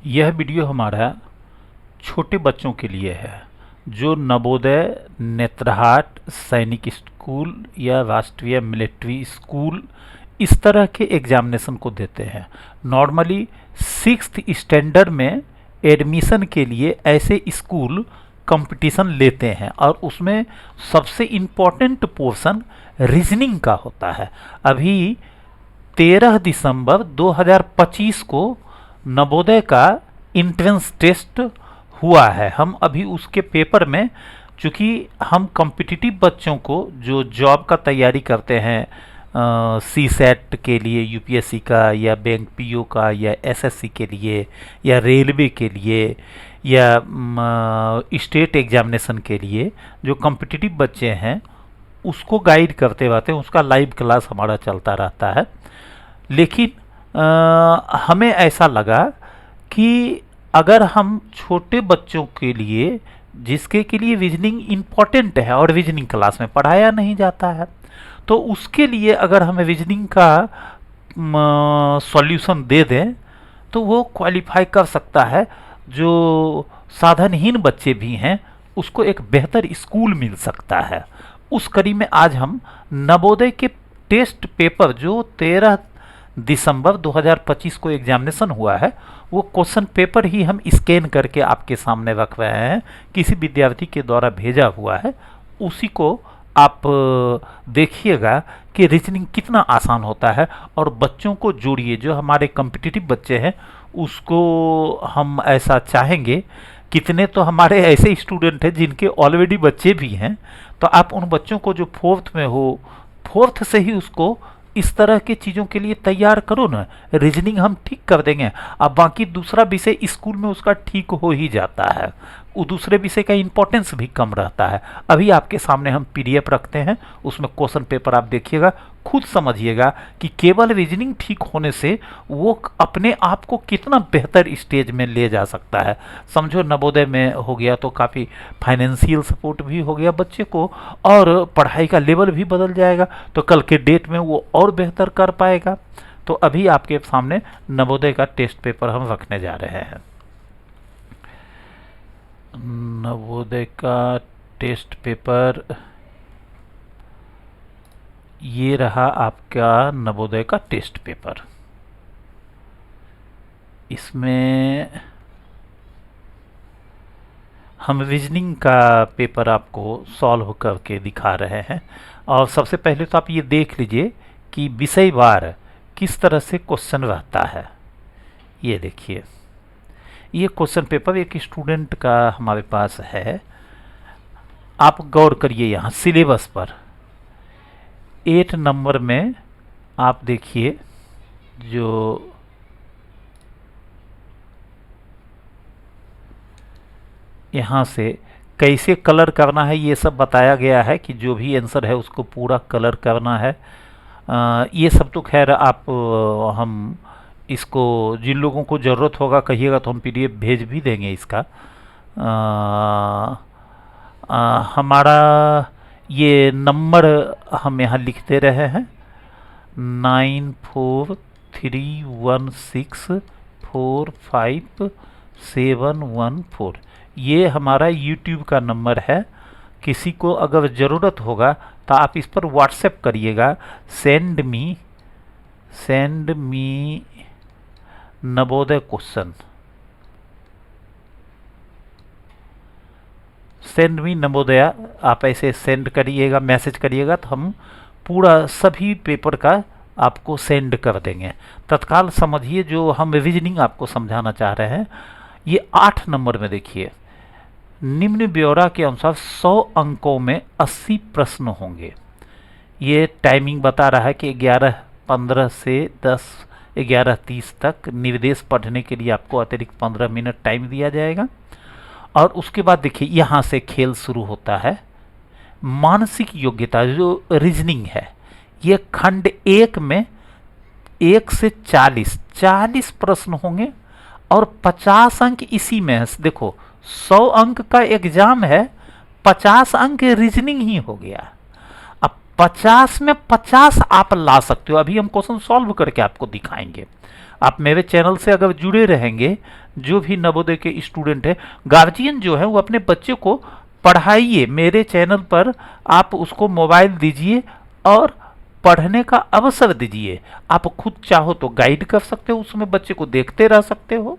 यह वीडियो हमारा छोटे बच्चों के लिए है जो नवोदय, नेत्रहाट, सैनिक स्कूल या राष्ट्रीय मिलिट्री स्कूल इस तरह के एग्जामिनेशन को देते हैं। नॉर्मली 6th स्टैंडर्ड में एडमिशन के लिए ऐसे स्कूल कंपटीशन लेते हैं और उसमें सबसे इम्पोर्टेंट पोर्शन रीजनिंग का होता है। अभी 13 दिसंबर 2025 को नवोदय का इंट्रेंस टेस्ट हुआ है। हम अभी उसके पेपर में, चूँकि हम कॉम्पिटिटिव बच्चों को जो जॉब का तैयारी करते हैं, सी सेट के लिए यूपीएससी का या बैंक पीओ का या एसएससी के लिए या रेलवे के लिए या स्टेट एग्जामिनेशन के लिए जो कॉम्पिटिटिव बच्चे हैं उसको गाइड करते रहते हैं। उसका लाइव क्लास हमारा चलता रहता है। लेकिन हमें ऐसा लगा कि अगर हम छोटे बच्चों के लिए, जिसके के लिए रीजनिंग इम्पॉर्टेंट है और रीजनिंग क्लास में पढ़ाया नहीं जाता है, तो उसके लिए अगर हम रीजनिंग का सॉल्यूशन दे दें तो वो क्वालिफाई कर सकता है। जो साधनहीन बच्चे भी हैं उसको एक बेहतर स्कूल मिल सकता है। उस कड़ी में आज हम नवोदय के टेस्ट पेपर जो 13 दिसंबर 2025 को एग्जामिनेशन हुआ है, वो क्वेश्चन पेपर ही हम स्कैन करके आपके सामने रख रहे हैं। किसी विद्यार्थी के द्वारा भेजा हुआ है, उसी को आप देखिएगा कि रीजनिंग कितना आसान होता है। और बच्चों को जोड़िए, जो हमारे कॉम्पिटिटिव बच्चे हैं उसको हम ऐसा चाहेंगे। कितने तो हमारे ऐसे स्टूडेंट हैं जिनके ऑलरेडी बच्चे भी हैं, तो आप उन बच्चों को जो 4th में हो, 4th से ही उसको इस तरह की चीज़ों के लिए तैयार करो ना। रीजनिंग हम ठीक कर देंगे, अब बाकी दूसरा विषय स्कूल में उसका ठीक हो ही जाता है। वो दूसरे विषय का इंपॉर्टेंस भी कम रहता है। अभी आपके सामने हम पीडीएफ रखते हैं, उसमें क्वेश्चन पेपर आप देखिएगा, खुद समझिएगा कि केवल रीजनिंग ठीक होने से वो अपने आप को कितना बेहतर स्टेज में ले जा सकता है। समझो नवोदय में हो गया तो काफ़ी फाइनेंशियल सपोर्ट भी हो गया बच्चे को, और पढ़ाई का लेवल भी बदल जाएगा, तो कल के डेट में वो और बेहतर कर पाएगा। तो अभी आपके सामने नवोदय का टेस्ट पेपर हम रखने जा रहे हैं। नवोदय का टेस्ट पेपर ये रहा आपका नवोदय का टेस्ट पेपर। इसमें हम रीजनिंग का पेपर आपको सॉल्व करके दिखा रहे हैं। और सबसे पहले तो आप ये देख लीजिए कि विषयवार किस तरह से क्वेश्चन रहता है। ये देखिए, ये क्वेश्चन पेपर एक स्टूडेंट का हमारे पास है। आप गौर करिए यहाँ सिलेबस पर 8 नंबर में आप देखिए, जो यहाँ से कैसे कलर करना है ये सब बताया गया है कि जो भी आंसर है उसको पूरा कलर करना है। ये सब तो खैर आप हम इसको जिन लोगों को ज़रूरत होगा कहिएगा तो हम पीडीएफ भेज भी देंगे इसका। हमारा ये नंबर हम यहाँ लिखते रहे हैं 9431645714। ये हमारा यूट्यूब का नंबर है। किसी को अगर ज़रूरत होगा तो आप इस पर व्हाट्सएप करिएगा, send me Navodaya question, send me Navodaya. आप ऐसे सेंड करिएगा, मैसेज करिएगा तो हम पूरा सभी पेपर का आपको सेंड कर देंगे तत्काल। समझिए जो हम रीजनिंग आपको समझाना चाह रहे हैं, ये 8 नंबर में देखिए, निम्न ब्यौरा के अनुसार 100 अंकों में 80 प्रश्न होंगे। ये टाइमिंग बता रहा है कि 11:15 से 11:30 तक निर्देश पढ़ने के लिए आपको अतिरिक्त 15 मिनट टाइम दिया जाएगा। और उसके बाद देखिए यहाँ से खेल शुरू होता है। मानसिक योग्यता जो रीजनिंग है, ये खंड 1 में 1 से 40 प्रश्न होंगे और 50 अंक इसी में है। देखो 100 अंक का एग्जाम है, 50 अंक रीजनिंग ही हो गया। अब 50 में 50 आप ला सकते हो। अभी हम क्वेश्चन सॉल्व करके आपको दिखाएंगे। आप मेरे चैनल से अगर जुड़े रहेंगे, जो भी नवोदय के स्टूडेंट है, गार्जियन जो है वो अपने बच्चे को पढ़ाइए मेरे चैनल पर, आप उसको मोबाइल दीजिए और पढ़ने का अवसर दीजिए। आप खुद चाहो तो गाइड कर सकते हो, उसमें बच्चे को देखते रह सकते हो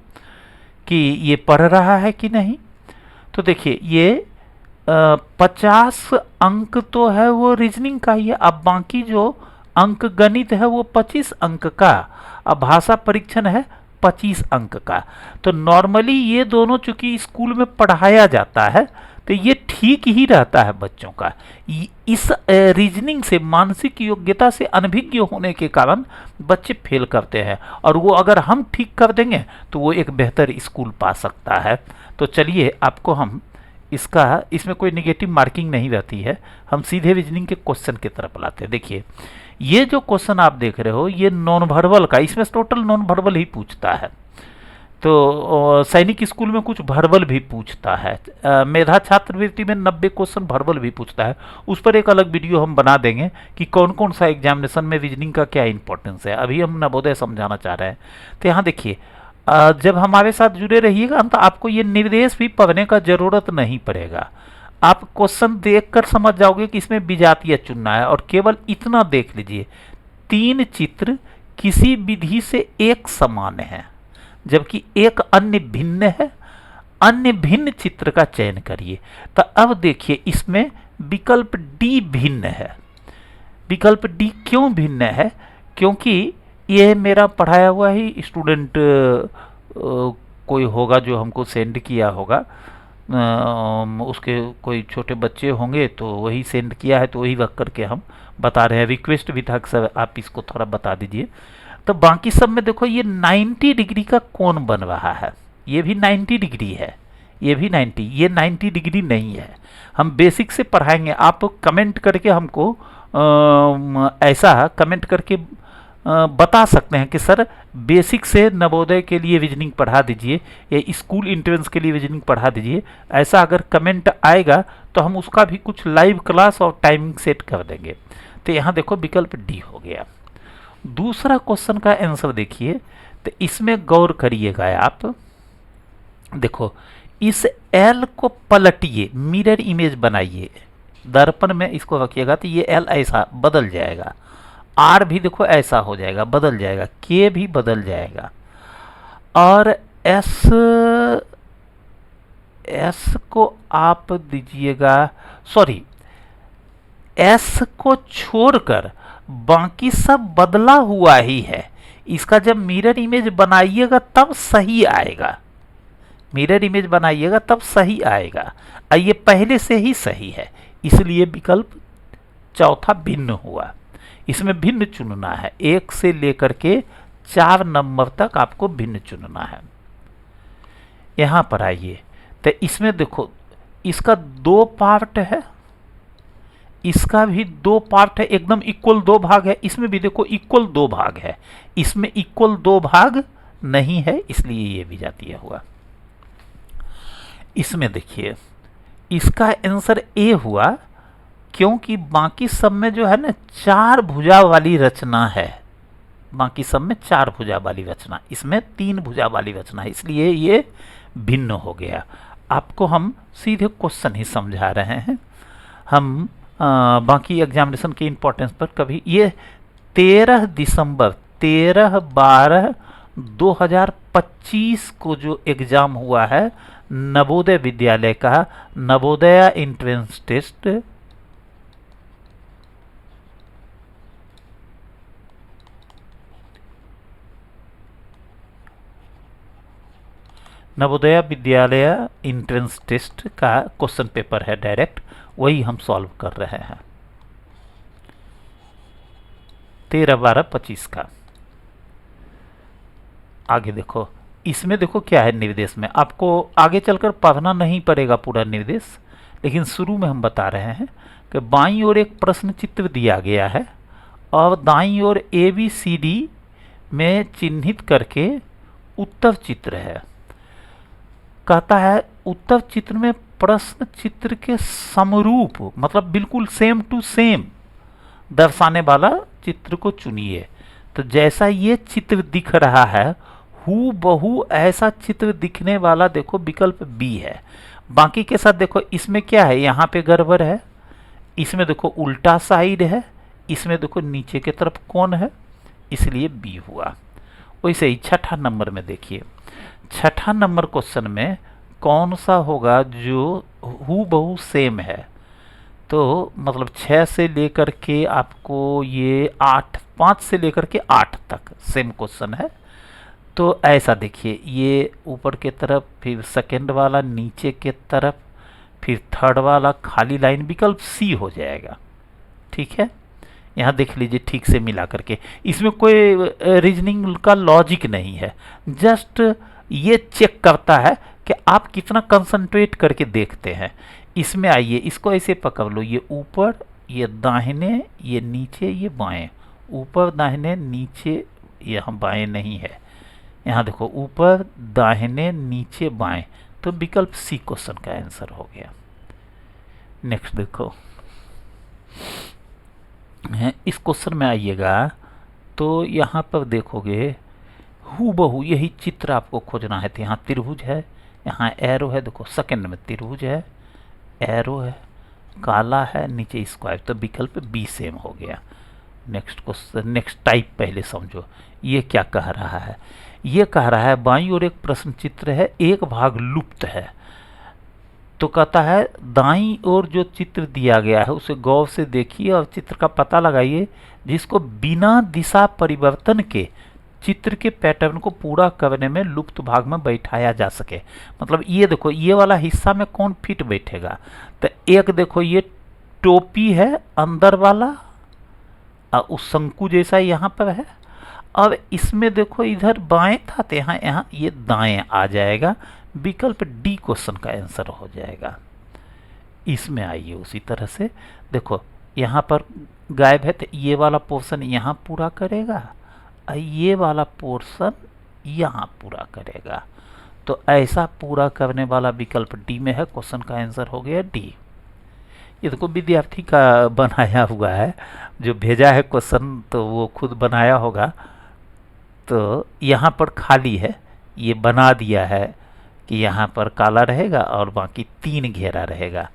कि ये पढ़ रहा है कि नहीं। तो देखिए ये 50 अंक तो है वो रीजनिंग का ही है। अब बाकी जो अंक गणित है वो 25 अंक का, अब भाषा परीक्षण है 25 अंक का। तो नॉर्मली ये दोनों चूंकि स्कूल में पढ़ाया जाता है तो ये ठीक ही रहता है बच्चों का। इस रीजनिंग से, मानसिक योग्यता से अनभिज्ञ होने के कारण बच्चे फेल करते हैं, और वो अगर हम ठीक कर देंगे तो वो एक बेहतर स्कूल पा सकता है। तो चलिए आपको हम इसमें कोई निगेटिव मार्किंग नहीं रहती है, हम सीधे रीजनिंग के क्वेश्चन की तरफ लाते हैं। देखिए ये जो क्वेश्चन आप देख रहे हो ये नॉन वर्बल का, इसमें टोटल नॉन वर्बल ही पूछता है। तो सैनिक स्कूल में कुछ वर्बल भी पूछता है, मेधा छात्रवृत्ति में 90 क्वेश्चन वर्बल भी पूछता है। उस पर एक अलग वीडियो हम बना देंगे कि कौन कौन सा एग्जामिनेशन में रीजनिंग का क्या इंपॉर्टेंस है। अभी हम नवोदय समझाना चाह रहे हैं। तो यहाँ देखिए जब हमारे साथ जुड़े रहिएगा तो आपको ये निर्देश भी पढ़ने का जरूरत नहीं पड़ेगा। आप क्वेश्चन देखकर समझ जाओगे कि इसमें विजातीय चुनना है, और केवल इतना देख लीजिए 3 चित्र किसी विधि से एक समान है जबकि एक अन्य भिन्न है, अन्य भिन्न चित्र का चयन करिए। तो अब देखिए इसमें विकल्प डी भिन्न है। विकल्प डी क्यों भिन्न है? क्योंकि ये मेरा पढ़ाया हुआ ही स्टूडेंट कोई होगा जो हमको सेंड किया होगा, उसके कोई छोटे बच्चे होंगे तो वही सेंड किया है, तो वही रख करके हम बता रहे हैं। रिक्वेस्ट भी था सर आप इसको थोड़ा बता दीजिए। तो बाकी सब में देखो ये 90 डिग्री का कोण बन रहा है, ये भी 90 डिग्री है, ये भी 90, ये 90 डिग्री नहीं है। हम बेसिक से पढ़ाएंगे, आप कमेंट करके हमको ऐसा कमेंट करके बता सकते हैं कि सर बेसिक से नवोदय के लिए रीजनिंग पढ़ा दीजिए या स्कूल एंट्रेंस के लिए रीजनिंग पढ़ा दीजिए। ऐसा अगर कमेंट आएगा तो हम उसका भी कुछ लाइव क्लास और टाइमिंग सेट कर देंगे। तो यहाँ देखो विकल्प डी हो गया। दूसरा क्वेश्चन का आंसर देखिए, तो इसमें गौर करिएगा आप। देखो इस एल को पलटिए, मिरर इमेज बनाइए, दर्पण में इसको रखिएगा तो ये एल ऐसा बदल जाएगा, आर भी देखो ऐसा हो जाएगा, बदल जाएगा, के भी बदल जाएगा, और एस को आप दीजिएगा, सॉरी एस को छोड़कर बाकी सब बदला हुआ ही है। इसका जब मिरर इमेज बनाइएगा तब सही आएगा, मिरर इमेज बनाइएगा तब सही आएगा, और ये पहले से ही सही है, इसलिए विकल्प चौथा भिन्न हुआ। इसमें भिन्न चुनना है, 1 से लेकर के 4 नंबर तक आपको भिन्न चुनना है। यहां पर आइए, तो इसमें देखो इसका 2 पार्ट है, इसका भी 2 पार्ट है, एकदम इक्वल 2 भाग है। इसमें भी देखो इक्वल 2 भाग है, इसमें इक्वल 2 भाग नहीं है, इसलिए ये भी जातीय हुआ। इसमें देखिए इसका आंसर ए हुआ, क्योंकि बाकी सब में जो है ना 4 भुजा वाली रचना है, बाकी सब में 4 भुजा वाली रचना, इसमें 3 भुजा वाली रचना है, इसलिए ये भिन्न हो गया। आपको हम सीधे क्वेश्चन ही समझा रहे हैं, हम बाकी एग्जामिनेशन के इंपॉर्टेंस पर कभी। ये 13 दिसंबर 13/12/2025 को जो एग्जाम हुआ है नवोदय विद्यालय का, Navodaya entrance test, Navodaya Vidyalaya entrance test का क्वेश्चन पेपर है डायरेक्ट, वही हम सॉल्व कर रहे हैं 13/12/25 का। आगे देखो इसमें देखो क्या है निर्देश में, आपको आगे चलकर पढ़ना नहीं पड़ेगा पूरा निर्देश, लेकिन शुरू में हम बता रहे हैं कि बाईं ओर एक प्रश्न चित्र दिया गया है और दाईं ओर ABCD में चिन्हित करके उत्तर चित्र है। कहता है उत्तर चित्र में प्रश्न चित्र के समरूप, मतलब बिल्कुल सेम टू सेम दर्शाने वाला चित्र को चुनिए। तो जैसा ये चित्र दिख रहा है हू बहू ऐसा चित्र दिखने वाला देखो विकल्प बी है। बाकी के साथ देखो इसमें क्या है, यहाँ पे गड़बड़ है, इसमें देखो उल्टा साइड है, इसमें देखो नीचे की तरफ कौन है, इसलिए बी हुआ। वैसे ही छठा नंबर में देखिए, छठा नंबर क्वेश्चन में कौन सा होगा जो हू बहू सेम है। तो मतलब 6 से लेकर के आपको ये 8, 5 से लेकर के 8 तक सेम क्वेश्चन है। तो ऐसा देखिए, ये ऊपर के तरफ, फिर सेकेंड वाला नीचे के तरफ, फिर थर्ड वाला खाली लाइन, विकल्प सी हो जाएगा। ठीक है, यहाँ देख लीजिए ठीक से मिला करके, इसमें कोई रीजनिंग का लॉजिक नहीं है, जस्ट ये चेक करता है कि आप कितना कंसंट्रेट करके देखते हैं। इसमें आइए, इसको ऐसे पकड़ लो, ये ऊपर, ये दाहिने, ये नीचे, ये बाएं, ऊपर दाहिने नीचे, यहाँ बाएं नहीं है, यहाँ देखो ऊपर दाहिने नीचे बाएं, तो विकल्प सी क्वेश्चन का आंसर हो गया। नेक्स्ट देखो, इस क्वेश्चन में आइएगा तो यहाँ पर देखोगे हूबहू यही चित्र आपको खोजना है। तो यहाँ त्रिभुज है, यहाँ एरो है, देखो सेकंड में त्रिभुज है, एरो है, काला है, नीचे स्क्वायर, तो विकल्प बी सेम हो गया। नेक्स्ट क्वेश्चन, नेक्स्ट टाइप पहले समझो, ये क्या कह रहा है। ये कह रहा है बाईं ओर एक प्रश्न चित्र है, एक भाग लुप्त है। तो कहता है दाईं ओर जो चित्र दिया गया है उसे गौर से देखिए और चित्र का पता लगाइए जिसको बिना दिशा परिवर्तन के चित्र के पैटर्न को पूरा करने में लुप्त भाग में बैठाया जा सके। मतलब ये देखो, ये वाला हिस्सा में कौन फिट बैठेगा। तो एक देखो ये टोपी है अंदर वाला, उस शंकु जैसा यहाँ पर है। अब इसमें देखो इधर बाएं था, तो यहाँ ये दाएं आ जाएगा, विकल्प डी क्वेश्चन का आंसर हो जाएगा। इसमें आइए उसी तरह से देखो, यहाँ पर गायब है तो ये वाला पोर्शन यहाँ पूरा करेगा, ये वाला पोर्शन यहाँ पूरा करेगा। तो ऐसा पूरा करने वाला विकल्प डी में है, क्वेश्चन का आंसर हो गया डी। ये देखो विद्यार्थी का बनाया हुआ है, जो भेजा है क्वेश्चन तो वो खुद बनाया होगा। तो यहाँ पर खाली है, ये बना दिया है कि यहाँ पर काला रहेगा और बाकी 3 घेरा रहेगा।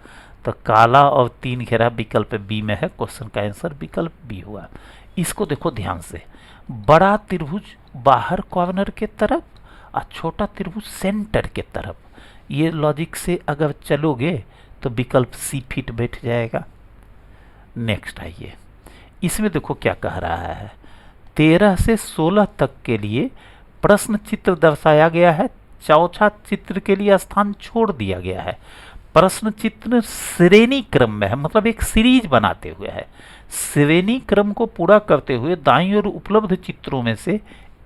तो काला और 3 घेरा विकल्प बी में है, क्वेश्चन का आंसर विकल्प बी हुआ। इसको देखो ध्यान से, बड़ा त्रिभुज बाहर कॉर्नर के तरफ और छोटा त्रिभुज सेंटर के तरफ, ये लॉजिक से अगर चलोगे तो विकल्प सी फिट बैठ जाएगा। नेक्स्ट आइए, इसमें देखो क्या कह रहा है, 13 से 16 तक के लिए प्रश्न चित्र दर्शाया गया है, चौथा चित्र के लिए स्थान छोड़ दिया गया है। प्रश्न चित्र श्रेणी क्रम में है, मतलब एक सीरीज बनाते हुए है। श्रेणी क्रम को पूरा करते हुए दाईं ओर उपलब्ध चित्रों में से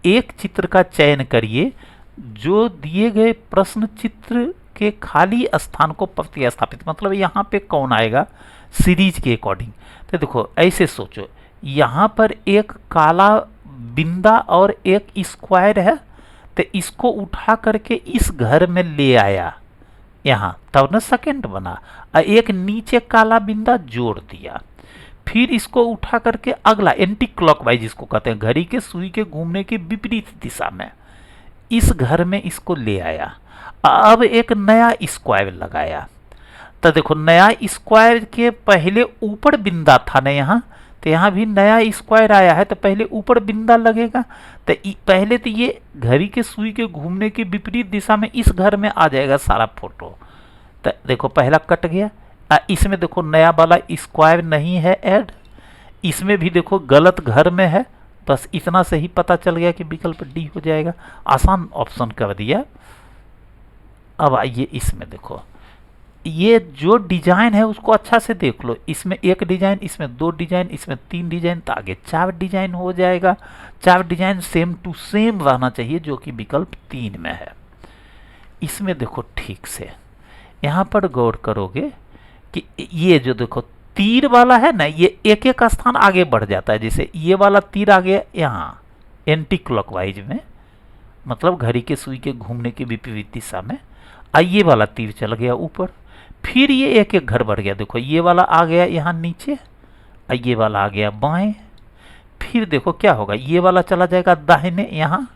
एक चित्र का चयन करिए जो दिए गए प्रश्न चित्र के खाली स्थान को प्रतिस्थापित, मतलब यहाँ पे कौन आएगा सीरीज के अकॉर्डिंग। तो देखो ऐसे सोचो, यहाँ पर एक काला बिंदा और एक स्क्वायर है, तो इसको उठा करके इस घर में ले आया यहाँ, तब ना सेकंड बना, और एक नीचे काला बिंदा जोड़ दिया। फिर इसको उठा करके अगला एंटी क्लॉकवाइज जिसको कहते हैं, घड़ी के सुई के घूमने की विपरीत दिशा में इस घर में इसको ले आया। अब एक नया स्क्वायर लगाया, तो देखो नया स्क्वायर के पहले ऊपर बिंदा था ना यहाँ, तो यहाँ भी नया स्क्वायर आया है, तो पहले ऊपर बिंदा लगेगा। तो पहले तो ये घड़ी के सुई के घूमने की विपरीत दिशा में इस घर में आ जाएगा सारा फोटो। तो देखो पहला कट गया, इसमें देखो नया वाला स्क्वायर नहीं है ऐड, इसमें भी देखो गलत घर में है। बस इतना से ही पता चल गया कि विकल्प डी हो जाएगा, आसान ऑप्शन कर दिया। अब आइए इसमें देखो, ये जो डिजाइन है उसको अच्छा से देख लो, इसमें एक डिजाइन, इसमें 2 डिजाइन, इसमें 3 डिजाइन, तो आगे 4 डिजाइन हो जाएगा। 4 डिजाइन सेम टू सेम रहना चाहिए, जो कि विकल्प 3 में है। इसमें देखो ठीक से, यहाँ पर गौर करोगे कि ये जो देखो तीर वाला है ना, ये एक एक स्थान आगे बढ़ जाता है। जैसे ये वाला तीर आ गया यहाँ एंटी क्लॉकवाइज में, मतलब घड़ी के सुई के घूमने की विपरीत दिशा में, ये वाला तीर चल गया ऊपर, फिर ये एक एक घर बढ़ गया। देखो ये वाला आ गया यहाँ नीचे, ये वाला आ गया बाएं, फिर देखो क्या होगा, ये वाला चला जाएगा दाहिने यहाँ,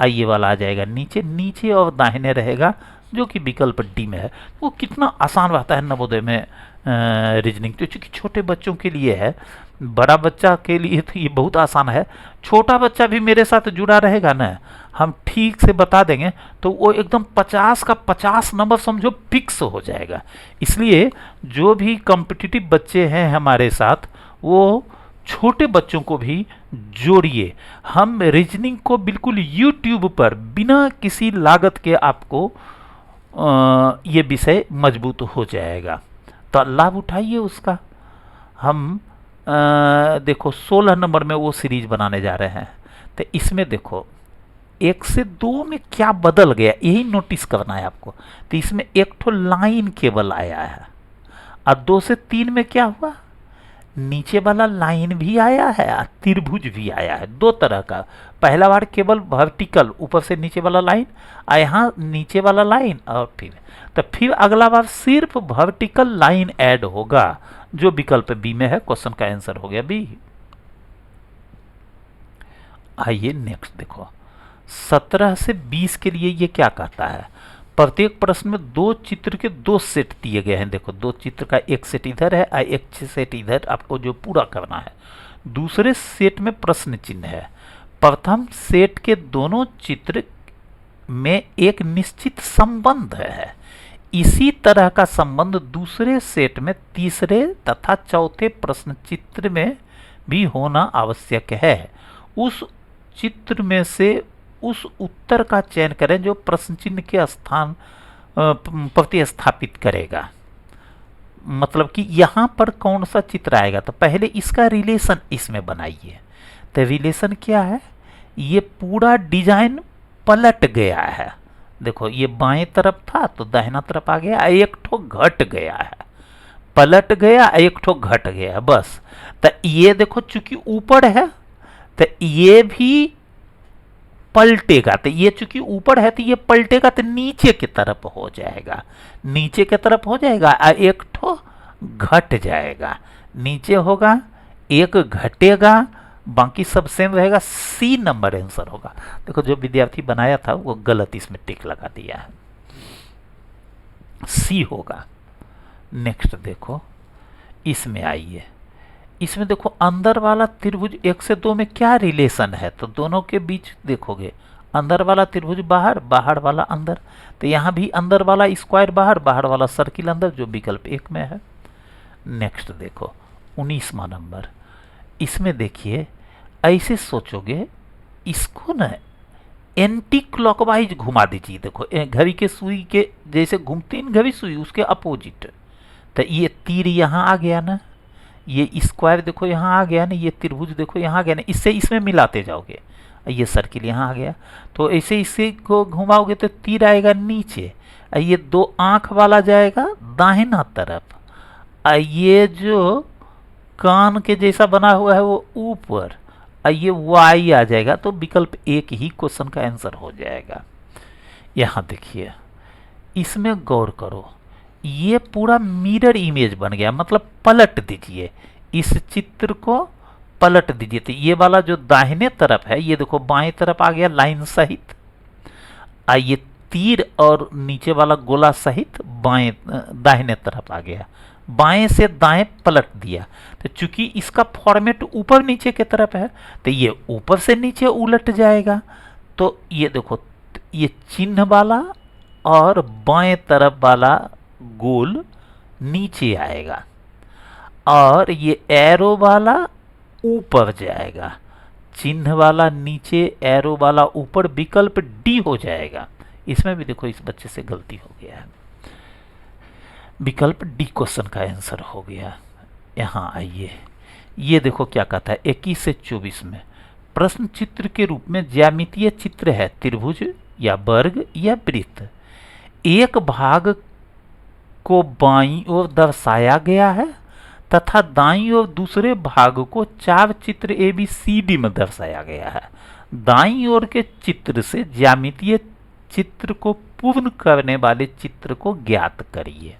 ये वाला आ जाएगा नीचे, नीचे और दाहिने रहेगा, जो कि विकल्प डी में है। वो कितना आसान रहता है नवोदय में रीजनिंग, तो चूंकि छोटे बच्चों के लिए है, बड़ा बच्चा के लिए तो ये बहुत आसान है। छोटा बच्चा भी मेरे साथ जुड़ा रहेगा ना, हम ठीक से बता देंगे तो वो एकदम 50 का 50 नंबर समझो फिक्स हो जाएगा। इसलिए जो भी कॉम्पिटिटिव बच्चे हैं हमारे साथ, वो छोटे बच्चों को भी जोड़िए। हम रीजनिंग को बिल्कुल यूट्यूब पर बिना किसी लागत के आपको ये विषय मजबूत हो जाएगा, तो लाभ उठाइए उसका। हम देखो 16 नंबर में वो सीरीज बनाने जा रहे हैं, तो इसमें देखो 1 से 2 में क्या बदल गया यही नोटिस करना है आपको। तो इसमें एक ठो लाइन केवल आया है, और 2 से 3 में क्या हुआ, नीचे वाला लाइन भी आया है और त्रिभुज भी आया है, दो तरह का। पहला बार केवल वर्टिकल ऊपर से नीचे वाला लाइन, और यहाँ नीचे वाला लाइन, और फिर अगला बार सिर्फ वर्टिकल लाइन ऐड होगा, जो विकल्प बी में है। क्वेश्चन का आंसर हो गया बी। आइए नेक्स्ट देखो, 17 से 20 के लिए ये क्या कहता है। प्रत्येक प्रश्न में 2 चित्र के 2 सेट दिए गए हैं। देखो 2 चित्र का एक सेट इधर है और एक सेट इधर, आपको जो पूरा करना है। दूसरे सेट में प्रश्न चिन्ह है। प्रथम सेट के दोनों चित्र में एक निश्चित संबंध है। इसी तरह का संबंध दूसरे सेट में तीसरे तथा चौथे प्रश्न चित्र में भी होना आवश्यक है। उस चित्र में से उस उत्तर का चयन करें जो प्रश्न चिन्ह के स्थान प्रतिस्थापित करेगा। मतलब कि यहाँ पर कौन सा चित्र आएगा, तो पहले इसका रिलेशन इसमें बनाइए। तो रिलेशन क्या है, ये पूरा डिजाइन पलट गया है। देखो ये बाएं तरफ था तो दाहिना तरफ आ गया, एक ठो घट गया है, पलट गया, एक ठो घट गया, बस। तो ये देखो चूंकि ऊपर है तो ये भी पलटेगा, तो ये चूंकि ऊपर है तो ये पलटेगा, तो नीचे की तरफ हो जाएगा, नीचे की तरफ हो जाएगा, और एक ठो घट जाएगा। नीचे होगा, एक घटेगा, बाकी सब सेम रहेगा। सी नंबर आंसर होगा। देखो जो विद्यार्थी बनाया था वो गलत इसमें टिक लगा दिया है, सी होगा। नेक्स्ट देखो, इसमें आइए, इसमें देखो अंदर वाला त्रिभुज 1 से 2 में क्या रिलेशन है, तो दोनों के बीच देखोगे अंदर वाला त्रिभुज बाहर, बाहर वाला अंदर, तो यहाँ भी अंदर वाला स्क्वायर बाहर, बाहर वाला सर्किल अंदर, जो विकल्प 1 में है। नेक्स्ट देखो 19वां नंबर, इसमें देखिए ऐसे सोचोगे, इसको ना एंटी क्लॉकवाइज घुमा दीजिए। देखो घड़ी के सुई के जैसे घूमती है घड़ी सुई, उसके अपोजिट। तो ये तीर यहाँ आ गया ना, ये स्क्वायर देखो यहाँ आ गया ना, ये त्रिभुज देखो यहाँ आ गया ना, इससे इसमें मिलाते जाओगे, ये सर्किल यहाँ आ गया। तो ऐसे इसे को घुमाओगे तो तीर आएगा नीचे, ये 2 आंख वाला जाएगा दाहिना तरफ, ये जो कान के जैसा बना हुआ है वो ऊपर, ये वाई आ जाएगा। तो विकल्प 1 ही क्वेश्चन का आंसर हो जाएगा। यहाँ देखिए, इसमें गौर करो, ये पूरा मिरर इमेज बन गया, मतलब पलट दीजिए, इस चित्र को पलट दीजिए। तो ये वाला जो दाहिने तरफ है, ये देखो बाएं तरफ आ गया लाइन सहित, ये तीर और नीचे वाला गोला सहित बाएं दाहिने तरफ आ गया, बाएं से दाएं पलट दिया। तो चूंकि इसका फॉर्मेट ऊपर नीचे की तरफ है, तो ये ऊपर से नीचे उलट जाएगा। तो ये देखो, ये चिन्ह वाला और बाएं तरफ वाला गोल नीचे आएगा, और ये एरो वाला ऊपर जाएगा, चिन्ह वाला नीचे, एरो वाला ऊपर, विकल्प डी हो जाएगा। इसमें भी देखो इस बच्चे से गलती हो गया है, विकल्प डी क्वेश्चन का आंसर हो गया। यहाँ आइए, ये देखो क्या कहता है 21 से 24 में, प्रश्न चित्र के रूप में ज्यामितीय चित्र है, त्रिभुज या वर्ग या वृत्त। एक भाग को बाईं ओर दर्शाया गया है तथा दाईं ओर दूसरे भाग को 4 चित्र ABCD में दर्शाया गया है। दाईं ओर के चित्र से ज्यामितीय चित्र को पूर्ण करने वाले चित्र को ज्ञात करिए।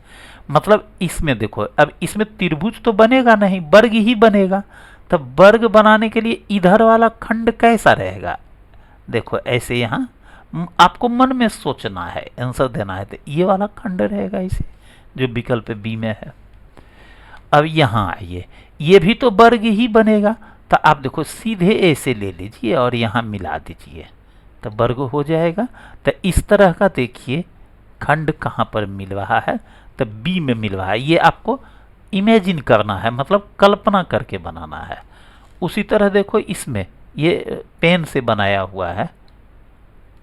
मतलब इसमें देखो, अब इसमें त्रिभुज तो बनेगा नहीं, वर्ग ही बनेगा। तो वर्ग बनाने के लिए इधर वाला खंड कैसा रहेगा? देखो ऐसे यहाँ आपको मन में सोचना है, आंसर देना है, तो ये वाला खंड रहेगा इसे, जो विकल्प बी में है। अब यहाँ आइए, ये भी तो वर्ग ही बनेगा, तो आप देखो सीधे ऐसे ले लीजिए और यहाँ मिला दीजिए तो वर्ग हो जाएगा। तो इस तरह का देखिए खंड कहाँ पर मिल रहा है, तो बी में मिल रहा है। ये आपको इमेजिन करना है, मतलब कल्पना करके बनाना है। उसी तरह देखो इसमें ये पेन से बनाया हुआ है,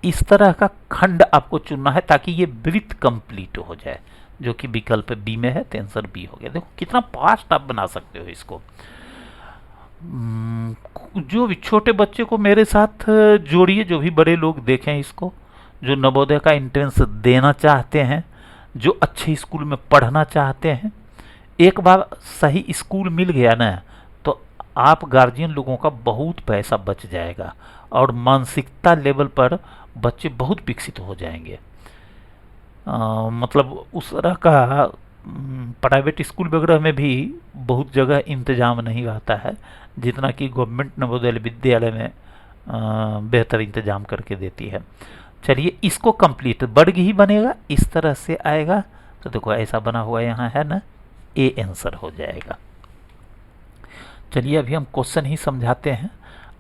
इस तरह का खंड आपको चुनना है ताकि ये वृत्त कंप्लीट हो जाए, जो कि विकल्प बी में है, तो आंसर बी हो गया। देखो कितना फास्ट आप बना सकते हो इसको। जो भी छोटे बच्चे को मेरे साथ जोड़िए, जो भी बड़े लोग देखें इसको, जो नवोदय का एंट्रेंस देना चाहते हैं, जो अच्छे स्कूल में पढ़ना चाहते हैं। एक बार सही स्कूल मिल गया ना, तो आप गार्जियन लोगों का बहुत पैसा बच जाएगा और मानसिकता लेवल पर बच्चे बहुत विकसित हो जाएंगे। मतलब उस तरह का प्राइवेट स्कूल वगैरह में भी बहुत जगह इंतजाम नहीं रहता है जितना कि गवर्नमेंट नवोदय विद्यालय में बेहतर इंतजाम करके देती है। चलिए इसको कंप्लीट वर्ग ही बनेगा, इस तरह से आएगा। तो देखो ऐसा बना हुआ यहाँ है ना, ए आंसर हो जाएगा। चलिए अभी हम क्वेश्चन ही समझाते हैं,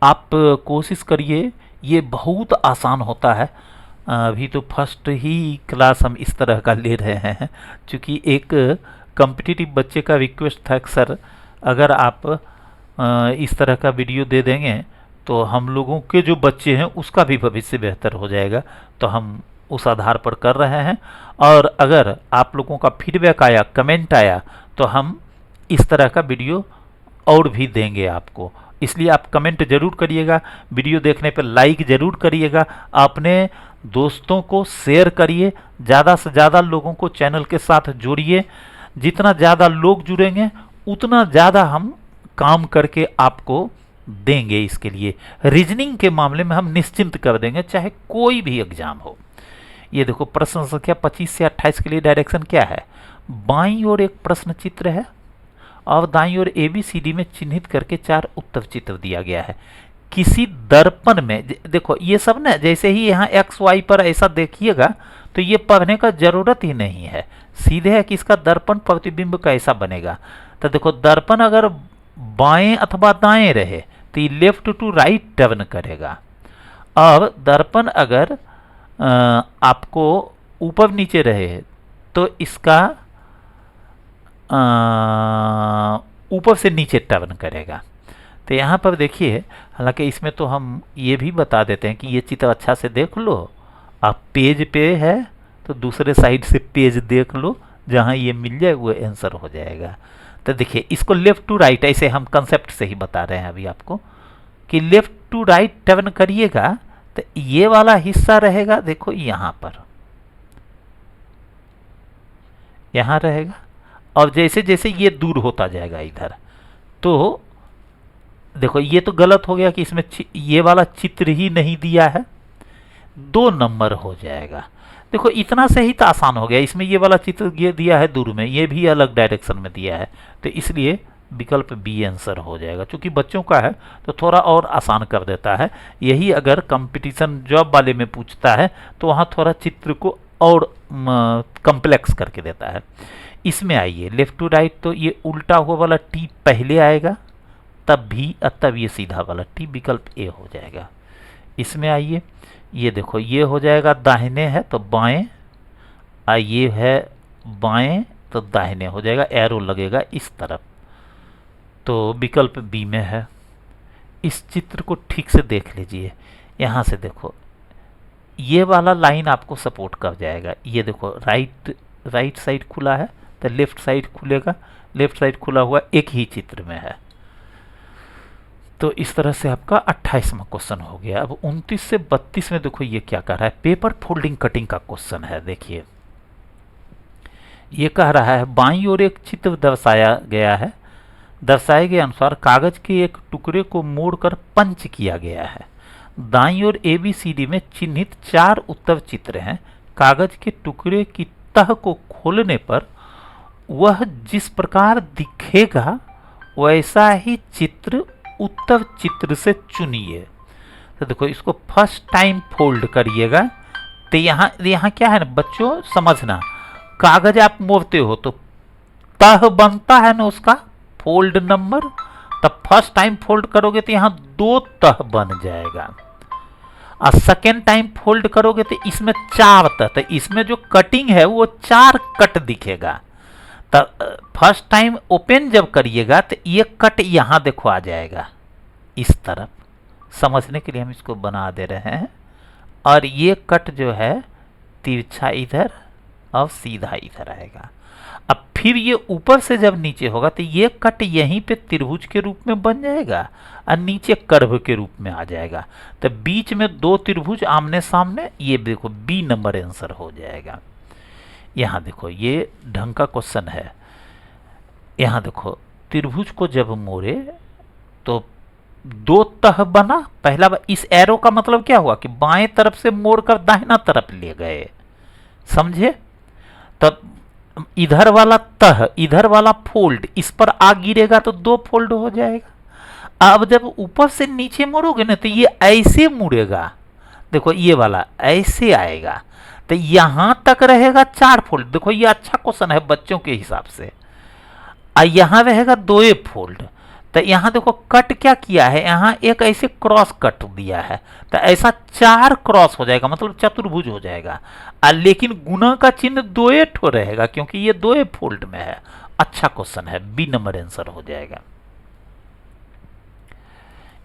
आप कोशिश करिए, ये बहुत आसान होता है। अभी तो फर्स्ट ही क्लास हम इस तरह का ले रहे हैं, क्योंकि एक कॉम्पिटिटिव बच्चे का रिक्वेस्ट था कि सर अगर आप इस तरह का वीडियो दे देंगे तो हम लोगों के जो बच्चे हैं उसका भी भविष्य बेहतर हो जाएगा, तो हम उस आधार पर कर रहे हैं। और अगर आप लोगों का फीडबैक आया, कमेंट आया, तो हम इस तरह का वीडियो और भी देंगे आपको। इसलिए आप कमेंट जरूर करिएगा, वीडियो देखने पर लाइक जरूर करिएगा, अपने दोस्तों को शेयर करिए, ज़्यादा से ज़्यादा लोगों को चैनल के साथ जोड़िए। जितना ज़्यादा लोग जुड़ेंगे उतना ज़्यादा हम काम करके आपको देंगे। इसके लिए रीजनिंग के मामले में हम निश्चिंत कर देंगे, चाहे कोई भी एग्जाम हो। ये देखो प्रश्न संख्या 25 से 28 के लिए डायरेक्शन क्या है? बाईं ओर एक प्रश्न चित्र है और दाईं ओर ABCD में चिन्हित करके 4 उत्तर चित्र दिया गया है। किसी दर्पण में, देखो ये सब ना, जैसे ही यहाँ XY पर ऐसा देखिएगा तो ये पढ़ने का जरूरत ही नहीं है, सीधे है कि इसका दर्पण प्रतिबिंब कैसा बनेगा। तो देखो दर्पण अगर बाएं अथवा दाएं रहे तो ये लेफ्ट टू राइट टर्न करेगा, और दर्पण अगर आपको ऊपर नीचे रहे तो इसका ऊपर से नीचे टर्न करेगा। तो यहाँ पर देखिए, हालांकि इसमें तो हम ये भी बता देते हैं कि ये चित्र अच्छा से देख लो, आप पेज पे है तो दूसरे साइड से पेज देख लो, जहाँ ये मिल जाए वो आंसर हो जाएगा। तो देखिए इसको लेफ्ट टू राइट, ऐसे हम कंसेप्ट से ही बता रहे हैं अभी आपको कि लेफ्ट टू राइट टर्न करिएगा तो ये वाला हिस्सा रहेगा, देखो यहाँ पर, यहाँ रहेगा, और जैसे जैसे ये दूर होता जाएगा इधर, तो देखो ये तो गलत हो गया कि इसमें ये वाला चित्र ही नहीं दिया है, 2 नंबर हो जाएगा। देखो इतना से ही तो आसान हो गया, इसमें ये वाला चित्र ये दिया है दूर में, ये भी अलग डायरेक्शन में दिया है, तो इसलिए विकल्प बी आंसर हो जाएगा। क्योंकि बच्चों का है तो थोड़ा और आसान कर देता है। यही अगर कंपटीशन जॉब वाले में पूछता है तो वहाँ थोड़ा चित्र को और कम्प्लेक्स करके देता है। इसमें आइए लेफ्ट टू राइट, तो ये उल्टा हुआ वाला टी पहले आएगा, तब ये सीधा वाला टी, विकल्प ए हो जाएगा। इसमें आइए, ये देखो ये हो जाएगा दाहिने है तो बाएं, ये है बाएं तो दाहिने हो जाएगा, एरो लगेगा इस तरफ, तो विकल्प बी में है। इस चित्र को ठीक से देख लीजिए, यहाँ से देखो ये वाला लाइन आपको सपोर्ट कर जाएगा। ये देखो राइट साइड खुला है तो लेफ्ट साइड खुलेगा, लेफ्ट साइड खुला हुआ एक ही चित्र में है। तो इस तरह से आपका 28वां क्वेश्चन हो गया। अब 29 से 32 में देखो ये क्या कह रहा है, पेपर फोल्डिंग कटिंग का क्वेश्चन है। देखिए ये कह रहा है बाईं ओर एक चित्र दर्शाया गया है, दर्शाए गए अनुसार कागज के एक टुकड़े को मोड़कर पंच किया गया है। दाईं ओर ABCD में चिन्हित 4 उत्तर चित्र हैं। कागज के टुकड़े की तह को खोलने पर वह जिस प्रकार दिखेगा वैसा ही चित्र उत्तर चित्र से चुनिए। तो देखो इसको फर्स्ट टाइम फोल्ड करिएगा तो यहाँ क्या है ना बच्चों, समझना, कागज आप मोड़ते हो तो तह बनता है ना उसका फोल्ड नंबर, तब फर्स्ट टाइम फोल्ड करोगे तो यहाँ 2 तह बन जाएगा, और सेकेंड टाइम फोल्ड करोगे तो इसमें 4 तह, तो इसमें जो कटिंग है वो 4 कट दिखेगा। तो फर्स्ट टाइम ओपन जब करिएगा तो ये कट यहाँ देखो आ जाएगा इस तरफ, समझने के लिए हम इसको बना दे रहे हैं, और ये कट जो है तिरछा इधर और सीधा इधर आएगा। अब फिर ये ऊपर से जब नीचे होगा तो ये कट यहीं पे त्रिभुज के रूप में बन जाएगा और नीचे कर्व के रूप में आ जाएगा। तो बीच में 2 त्रिभुज आमने सामने, ये देखो बी नंबर आंसर हो जाएगा। यहाँ देखो ये ढंग का क्वेश्चन है। यहाँ देखो त्रिभुज को जब मोड़े तो 2 तह बना, पहला इस एरो का मतलब क्या हुआ कि बाएं तरफ से मोड़कर दाहिना तरफ ले गए, समझे। तब इधर वाला तह, इधर वाला फोल्ड इस पर आ गिरेगा तो 2 फोल्ड हो जाएगा। अब जब ऊपर से नीचे मोड़ोगे ना तो ये ऐसे मुड़ेगा, देखो ये वाला ऐसे आएगा, तो यहां तक रहेगा 4 फोल्ड। देखो ये अच्छा क्वेश्चन है बच्चों के हिसाब से। यहां रहेगा 2 फोल्ड, तो यहां देखो कट क्या किया है, यहां एक ऐसे क्रॉस कट दिया है, तो ऐसा 4 क्रॉस हो जाएगा, मतलब चतुर्भुज हो जाएगा। लेकिन गुना का चिन्ह 2 ठो रहेगा क्योंकि ये 2 फोल्ड में है। अच्छा क्वेश्चन है, बी नंबर आंसर हो जाएगा।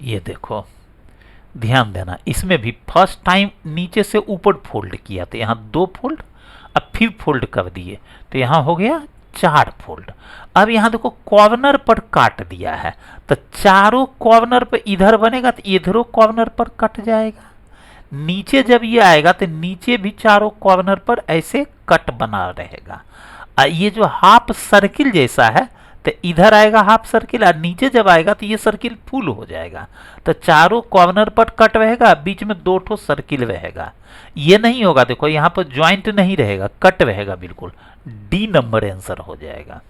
ये देखो ध्यान देना, इसमें भी फर्स्ट टाइम नीचे से ऊपर फोल्ड किया तो यहाँ 2 फोल्ड, अब फिर फोल्ड कर दिए तो यहाँ हो गया 4 फोल्ड। अब यहाँ देखो कॉर्नर पर काट दिया है, तो चारों कॉर्नर पर इधर बनेगा तो इधरों कॉर्नर पर कट जाएगा। नीचे जब ये आएगा तो नीचे भी चारों कॉर्नर पर ऐसे कट बना रहेगा। ये जो हाफ सर्किल जैसा है तो इधर आएगा हाफ सर्किल, और नीचे जब आएगा तो ये सर्किल फुल हो जाएगा। तो चारों कॉर्नर पर कट रहेगा, बीच में 2 ठो सर्किल रहेगा। ये नहीं होगा, देखो यहाँ पर ज्वाइंट नहीं रहेगा, कट रहेगा बिल्कुल। डी नंबर आंसर हो जाएगा।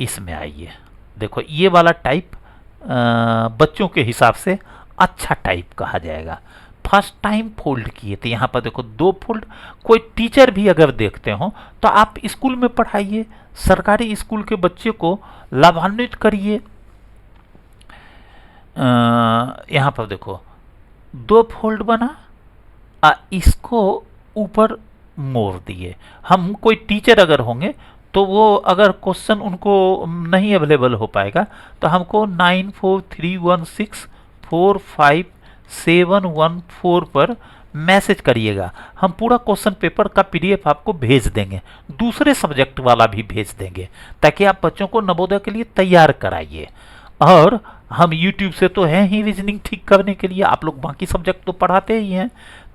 इसमें आइए देखो ये वाला टाइप बच्चों के हिसाब से अच्छा टाइप कहा जाएगा। फर्स्ट टाइम फोल्ड किए तो यहाँ पर देखो 2 फोल्ड। कोई टीचर भी अगर देखते हो तो आप स्कूल में पढ़ाइए, सरकारी स्कूल के बच्चे को लाभान्वित करिए। यहाँ पर देखो 2 फोल्ड बना, इसको ऊपर मोड़ दिए। हम कोई टीचर अगर होंगे तो वो अगर क्वेश्चन उनको नहीं अवेलेबल हो पाएगा तो हमको 9431645714 पर मैसेज करिएगा। हम पूरा क्वेश्चन पेपर का पीडीएफ आपको भेज देंगे, दूसरे सब्जेक्ट वाला भी भेज देंगे, ताकि आप बच्चों को नवोदय के लिए तैयार कराइए। और हम यूट्यूब से तो हैं ही रीजनिंग ठीक करने के लिए, आप लोग बाकी सब्जेक्ट तो पढ़ाते ही हैं।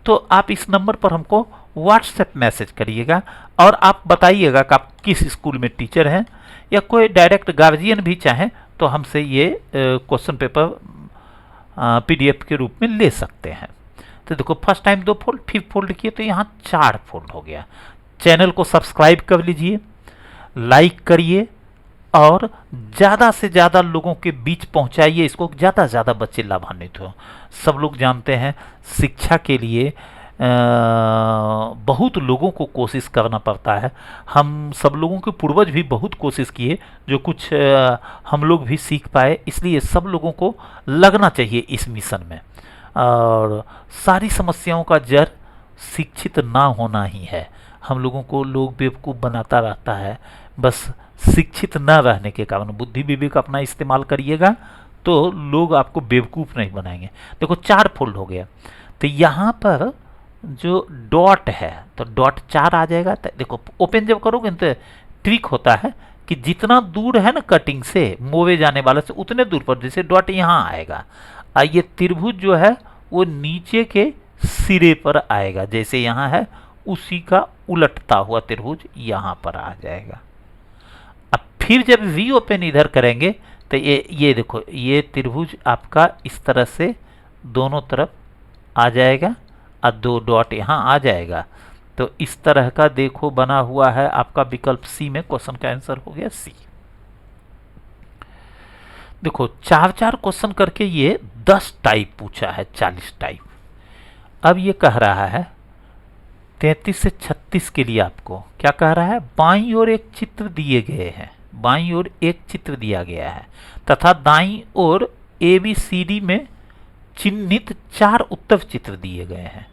तो आप इस नंबर पर हमको व्हाट्सएप मैसेज करिएगा और आप बताइएगा कि आप किस स्कूल में टीचर हैं, या कोई डायरेक्ट गार्जियन भी चाहें तो हमसे ये क्वेश्चन पेपर पीडीएफ के रूप में ले सकते हैं। तो देखो फर्स्ट टाइम 2 फोल्ड, फिर फोल्ड किए तो यहाँ 4 फोल्ड हो गया। चैनल को सब्सक्राइब कर लीजिए, लाइक करिए और ज़्यादा से ज़्यादा लोगों के बीच पहुँचाइए इसको, ज़्यादा से ज़्यादा बच्चे लाभान्वित हो। सब लोग जानते हैं शिक्षा के लिए बहुत लोगों को कोशिश करना पड़ता है। हम सब लोगों के पूर्वज भी बहुत कोशिश किए, जो कुछ हम लोग भी सीख पाए, इसलिए सब लोगों को लगना चाहिए इस मिशन में। और सारी समस्याओं का जड़ शिक्षित ना होना ही है। हम लोगों को लोग बेवकूफ़ बनाता रहता है, बस शिक्षित न रहने के कारण। बुद्धि विवेक अपना इस्तेमाल करिएगा तो लोग आपको बेवकूफ़ नहीं बनाएंगे। देखो 4 फोल्ड हो गया, तो यहाँ पर जो डॉट है तो डॉट 4 आ जाएगा। तो देखो ओपन जब करोगे तो ट्रिक होता है कि जितना दूर है ना कटिंग से मोवे जाने वाले से, उतने दूर पर जैसे डॉट यहाँ आएगा, और ये त्रिभुज जो है वो नीचे के सिरे पर आएगा, जैसे यहाँ है उसी का उलटता हुआ त्रिभुज यहाँ पर आ जाएगा। अब फिर जब वी ओपन इधर करेंगे तो ये देखो ये त्रिभुज आपका इस तरह से दोनों तरफ आ जाएगा और 2 डॉट यहाँ आ जाएगा। तो इस तरह का देखो बना हुआ है आपका विकल्प सी में। क्वेश्चन का आंसर हो गया सी। देखो 4-4 क्वेश्चन करके ये 10 टाइप पूछा है, 40 टाइप। अब ये कह रहा है 33 से 36 के लिए आपको क्या कह रहा है, बाईं ओर एक चित्र दिए गए हैं, बाईं ओर एक चित्र दिया गया है तथा दाईं ओर ABCD में चिन्हित 4 उत्तर चित्र दिए गए हैं।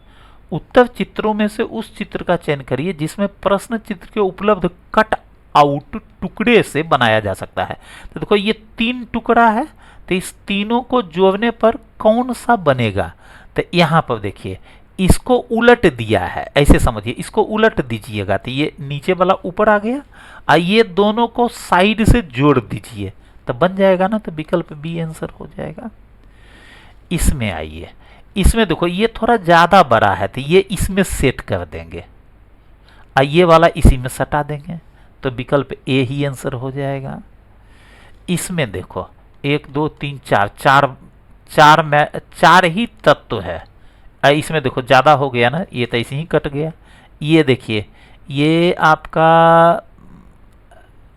उत्तर चित्रों में से उस चित्र का चयन करिए जिसमें प्रश्न चित्र के उपलब्ध कट आउट टुकड़े से बनाया जा सकता है। तो देखो ये 3 टुकड़ा है, तो इस तीनों को जोड़ने पर कौन सा बनेगा। तो यहां पर देखिए इसको उलट दिया है, ऐसे समझिए, इसको उलट दीजिएगा तो ये नीचे वाला ऊपर आ गया, और ये दोनों को साइड से जोड़ दीजिए तो बन जाएगा ना। तो विकल्प बी आंसर हो जाएगा। इसमें आइए, इसमें देखो ये थोड़ा ज्यादा बड़ा है तो ये इसमें सेट कर देंगे, और ये वाला इसी में सटा देंगे, तो विकल्प ए ही आंसर हो जाएगा। इसमें देखो 1 2 3 4 चार में 4 ही तत्व है, इसमें देखो ज्यादा हो गया ना, ये तो ऐसे ही कट गया। ये देखिए ये आपका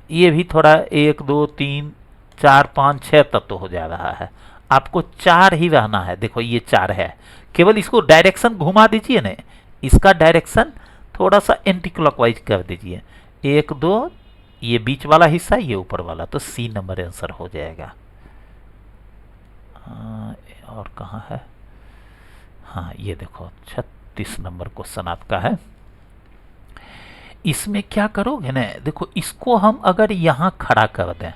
ये भी थोड़ा 1 2 3 4 5 6 तत्व हो जा रहा है, आपको 4 ही रहना है। देखो ये 4 है, केवल इसको डायरेक्शन घुमा दीजिए ना, इसका डायरेक्शन थोड़ा सा एंटी क्लॉकवाइज कर दीजिए। 1 2 ये बीच वाला हिस्सा, ये ऊपर वाला, तो सी नंबर आंसर हो जाएगा। और कहाँ है, हाँ ये देखो 36 नंबर क्वेश्चन आपका है। इसमें क्या करोगे ना, देखो इसको हम अगर यहां खड़ा कर दें,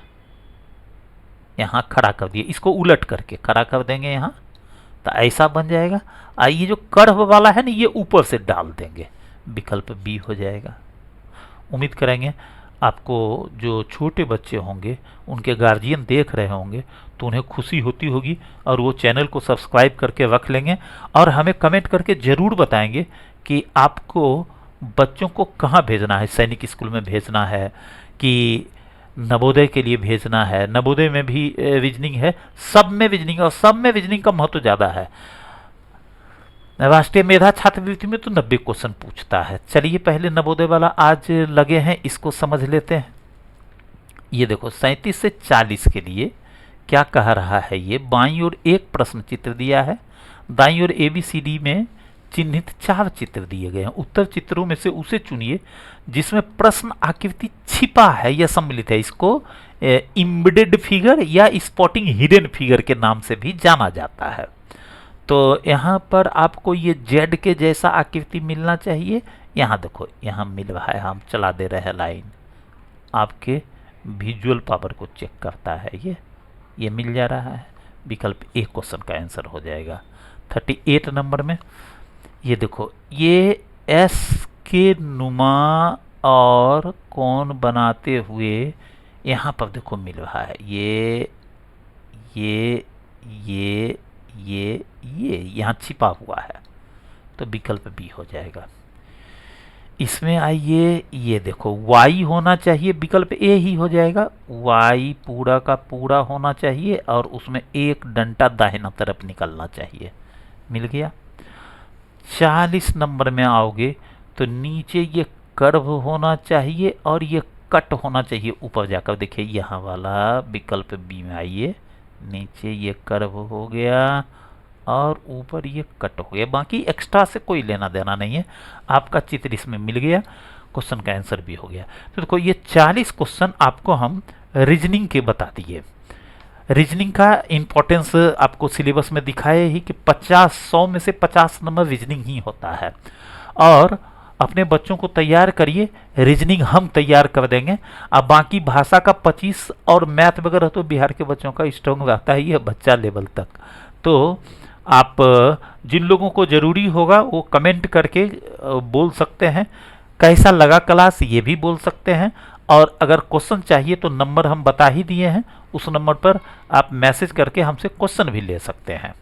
यहां खड़ा कर दिए, इसको उलट करके खड़ा कर देंगे यहां, तो ऐसा बन जाएगा। ये जो कर्व वाला है ना ये ऊपर से डाल देंगे, विकल्प बी हो जाएगा। उम्मीद करेंगे आपको जो छोटे बच्चे होंगे उनके गार्जियन देख रहे होंगे तो उन्हें खुशी होती होगी और वो चैनल को सब्सक्राइब करके रख लेंगे, और हमें कमेंट करके ज़रूर बताएंगे कि आपको बच्चों को कहाँ भेजना है, सैनिक स्कूल में भेजना है कि नवोदय के लिए भेजना है। नवोदय में भी रीजनिंग है, सब में रीजनिंग, और सब में रीजनिंग का महत्व ज़्यादा है। राष्ट्रीय मेधा छात्रवृत्ति में तो 90 क्वेश्चन पूछता है। चलिए पहले नवोदय वाला आज लगे हैं, इसको समझ लेते हैं। ये देखो 37 से 40 के लिए क्या कह रहा है, ये बाईं ओर एक प्रश्न चित्र दिया है, दाईं ओर ABCD में चिन्हित 4 चित्र दिए गए हैं। उत्तर चित्रों में से उसे चुनिए जिसमें प्रश्न आकृति छिपा है या सम्मिलित है। इसको एम्बेडेड फिगर या स्पॉटिंग हिडन फिगर के नाम से भी जाना जाता है। तो यहाँ पर आपको ये जेड के जैसा आकृति मिलना चाहिए। यहाँ देखो यहाँ मिल रहा है, हम चला दे रहे हैं लाइन, आपके विजुअल पावर को चेक करता है, ये मिल जा रहा है। विकल्प ए क्वेश्चन का आंसर हो जाएगा। 38 नंबर में ये देखो ये एस के नुमा और कोण बनाते हुए यहाँ पर देखो मिल रहा है, ये यहाँ छिपा हुआ है, तो विकल्प बी हो जाएगा। इसमें आइए, ये देखो y होना चाहिए, विकल्प ए ही हो जाएगा। y पूरा का पूरा होना चाहिए और उसमें एक डंडा दाहिना तरफ निकलना चाहिए, मिल गया। 40 नंबर में आओगे तो नीचे ये कर्व होना चाहिए और ये कट होना चाहिए ऊपर जाकर। देखिए यहाँ वाला विकल्प बी में आइए, नीचे ये कर्व हो गया और ऊपर ये कट हो गया, बाकी एक्स्ट्रा से कोई लेना देना नहीं है। आपका चित्र इसमें मिल गया, क्वेश्चन का आंसर भी हो गया। तो देखो ये 40 क्वेश्चन आपको हम रीजनिंग के बता दिए। रीजनिंग का इंपॉर्टेंस आपको सिलेबस में दिखाए ही कि 100 में से 50 नंबर रीजनिंग ही होता है। और अपने बच्चों को तैयार करिए, रीजनिंग हम तैयार कर देंगे। अब बाकी भाषा का 25 और मैथ वगैरह तो बिहार के बच्चों का स्ट्रॉन्ग रहता ही है बच्चा लेवल तक। तो आप जिन लोगों को ज़रूरी होगा वो कमेंट करके बोल सकते हैं, कैसा लगा क्लास ये भी बोल सकते हैं। और अगर क्वेश्चन चाहिए तो नंबर हम बता ही दिए हैं, उस नंबर पर आप मैसेज करके हमसे क्वेश्चन भी ले सकते हैं।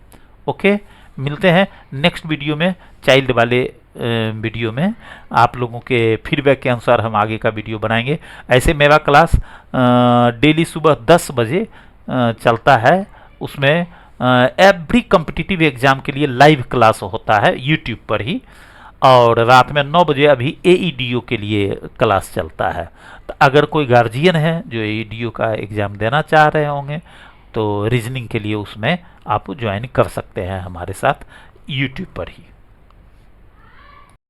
ओके, मिलते हैं नेक्स्ट वीडियो में, चाइल्ड वाले वीडियो में। आप लोगों के फीडबैक के अनुसार हम आगे का वीडियो बनाएंगे। ऐसे मेरा क्लास डेली सुबह 10 बजे चलता है, उसमें एवरी कॉम्पिटिटिव एग्जाम के लिए लाइव क्लास होता है यूट्यूब पर ही, और रात में 9 बजे अभी AEDO के लिए क्लास चलता है। तो अगर कोई गार्जियन है जो AEDO का एग्ज़ाम देना चाह रहे होंगे तो रीजनिंग के लिए उसमें आप ज्वाइन कर सकते हैं हमारे साथ यूट्यूब पर ही।